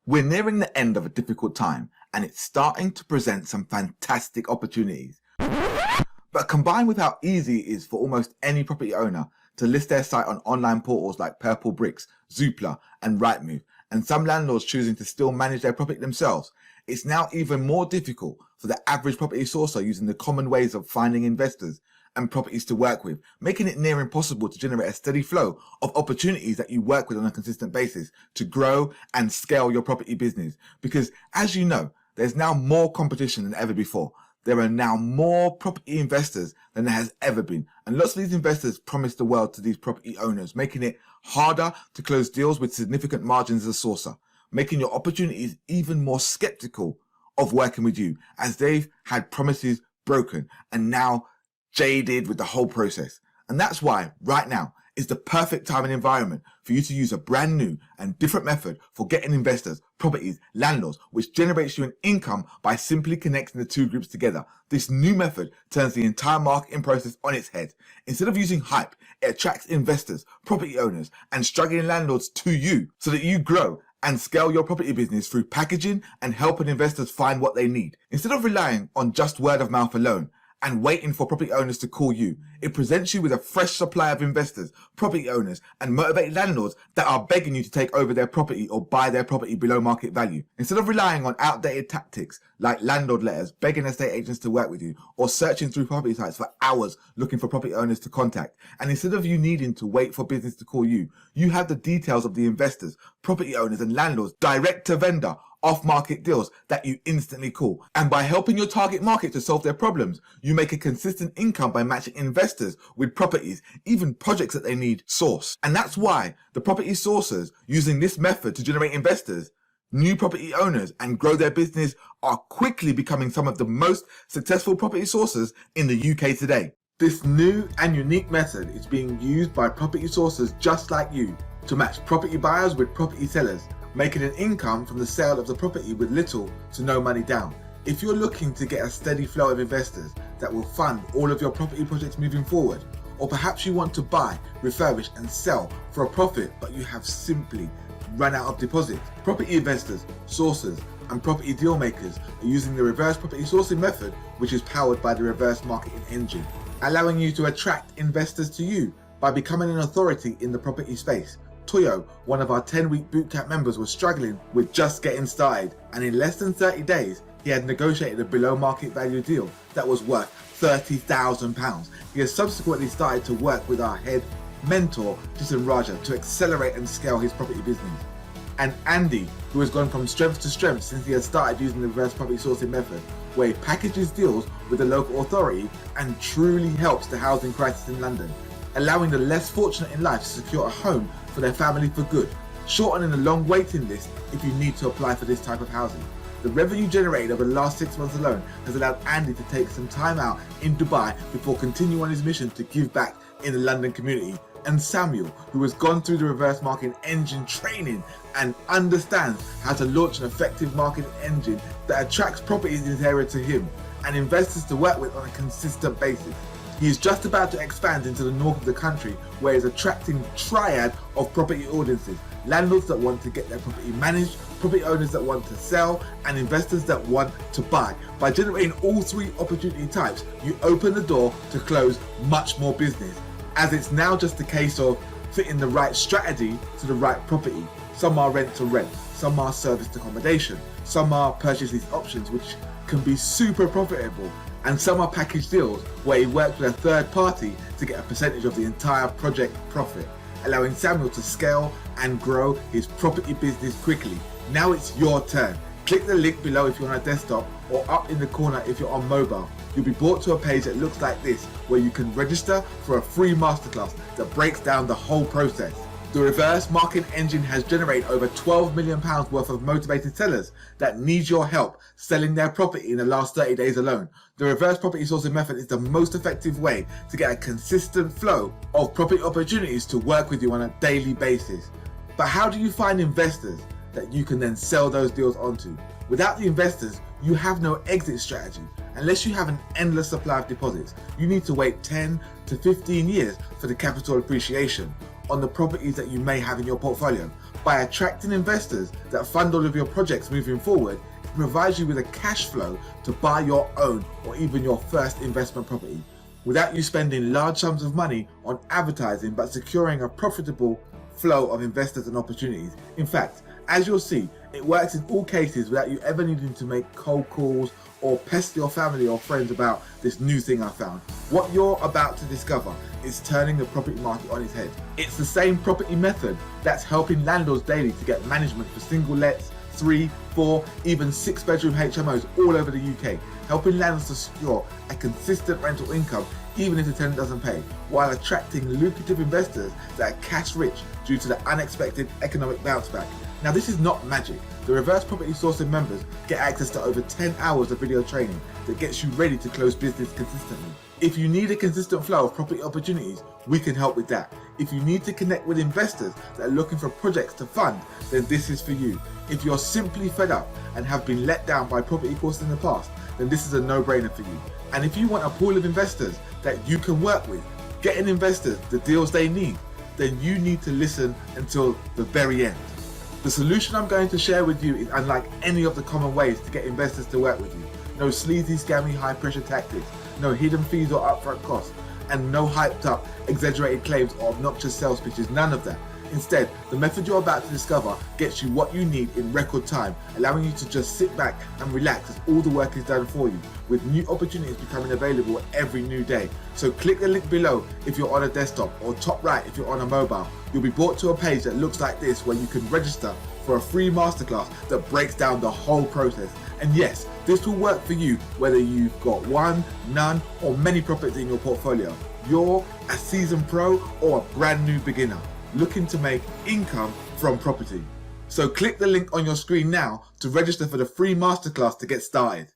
We're nearing the end of a difficult time, and it's starting to present some fantastic opportunities. But combined with how easy it is for almost any property owner to list their site on online portals like Purple Bricks, Zoopla, and Rightmove, and some landlords choosing to still manage their property themselves, it's now even more difficult for the average property sourcer using the common ways of finding investors and properties to work with, making it near impossible to generate a steady flow of opportunities that you work with on a consistent basis to grow and scale your property business. Because as you know, there's now more competition than ever before. There are now more property investors than there has ever been. And lots of these investors promise the world to these property owners, making it harder to close deals with significant margins as a sourcer, making your opportunities even more skeptical of working with you as they've had promises broken and now jaded with the whole process. And that's why right now is the perfect time and environment for you to use a brand new and different method for getting investors, properties, landlords, which generates you an income by simply connecting the two groups together. This new method turns the entire marketing process on its head. Instead of using hype, it attracts investors, property owners, and struggling landlords to you so that you grow and scale your property business through packaging and helping investors find what they need. Instead of relying on just word of mouth alone and waiting for property owners to call you, it presents you with a fresh supply of investors, property owners, and motivated landlords that are begging you to take over their property or buy their property below market value. Instead of relying on outdated tactics like landlord letters, begging estate agents to work with you, or searching through property sites for hours looking for property owners to contact, and instead of you needing to wait for business to call you, you have the details of the investors, property owners, and landlords direct to vendor off-market deals that you instantly call. And by helping your target market to solve their problems, you make a consistent income by matching investors with properties, even projects that they need sourced. And that's why the property sourcers using this method to generate investors, new property owners, and grow their business are quickly becoming some of the most successful property sourcers in the UK today. This new and unique method is being used by property sourcers just like you to match property buyers with property sellers, making an income from the sale of the property with little to no money down. If you're looking to get a steady flow of investors that will fund all of your property projects moving forward, or perhaps you want to buy, refurbish and sell for a profit but you have simply run out of deposits, property investors, sourcers and property deal makers are using the reverse property sourcing method, which is powered by the reverse marketing engine, allowing you to attract investors to you by becoming an authority in the property space. Toyo, one of our 10-week bootcamp members, was struggling with just getting started, and in less than 30 days he had negotiated a below market value deal that was worth £30,000. He has subsequently started to work with our head mentor Jason Raja to accelerate and scale his property business. And Andy, who has gone from strength to strength since he has started using the reverse property sourcing method, where he packages deals with the local authority and truly helps the housing crisis in London, allowing the less fortunate in life to secure a home for their family for good, shortening the long waiting list if you need to apply for this type of housing. The revenue generated over the last 6 months alone has allowed Andy to take some time out in Dubai before continuing on his mission to give back in the London community. And Samuel, who has gone through the reverse marketing engine training and understands how to launch an effective marketing engine that attracts properties in his area to him and investors to work with on a consistent basis. He is just about to expand into the north of the country, where he is attracting the triad of property audiences: landlords that want to get their property managed, property owners that want to sell, and investors that want to buy. By generating all three opportunity types, you open the door to close much more business, as it's now just a case of fitting the right strategy to the right property. Some are rent to rent, some are serviced accommodation, some are purchase lease options, which can be super profitable, and some are package deals where he works with a third party to get a percentage of the entire project profit, allowing Samuel to scale and grow his property business quickly. Now it's your turn. Click the link below if you're on a desktop, or up in the corner if you're on mobile. You'll be brought to a page that looks like this, where you can register for a free masterclass that breaks down the whole process. The reverse marketing engine has generated over £12 million worth of motivated sellers that need your help selling their property in the last 30 days alone. The reverse property sourcing method is the most effective way to get a consistent flow of property opportunities to work with you on a daily basis. But how do you find investors that you can then sell those deals onto? Without the investors, you have no exit strategy. Unless you have an endless supply of deposits, you need to wait 10 to 15 years for the capital appreciation on the properties that you may have in your portfolio. By attracting investors that fund all of your projects moving forward, it provides you with a cash flow to buy your own or even your first investment property, without you spending large sums of money on advertising, but securing a profitable flow of investors and opportunities. In fact, as you'll see, it works in all cases without you ever needing to make cold calls or pester your family or friends about this new thing I found. What you're about to discover is turning the property market on its head. It's the same property method that's helping landlords daily to get management for single lets, 3, 4, even 6-bedroom HMOs all over the UK, helping landlords to secure a consistent rental income even if the tenant doesn't pay, while attracting lucrative investors that are cash rich due to the unexpected economic bounce back. Now, this is not magic. The Reverse Property Sourcing members get access to over 10 hours of video training that gets you ready to close business consistently. If you need a consistent flow of property opportunities, we can help with that. If you need to connect with investors that are looking for projects to fund, then this is for you. If you're simply fed up and have been let down by property courses in the past, then this is a no-brainer for you. And if you want a pool of investors that you can work with, getting investors the deals they need, then you need to listen until the very end. The solution I'm going to share with you is unlike any of the common ways to get investors to work with you. No sleazy, scammy, high-pressure tactics, no hidden fees or upfront costs, and no hyped up, exaggerated claims or obnoxious sales pitches, none of that. Instead, the method you're about to discover gets you what you need in record time, allowing you to just sit back and relax as all the work is done for you, with new opportunities becoming available every new day. So click the link below if you're on a desktop, or top right if you're on a mobile. You'll be brought to a page that looks like this, where you can register for a free masterclass that breaks down the whole process. And yes, this will work for you whether you've got one, none, or many properties in your portfolio. You're a seasoned pro or a brand new beginner looking to make income from property. So click the link on your screen now to register for the free masterclass to get started.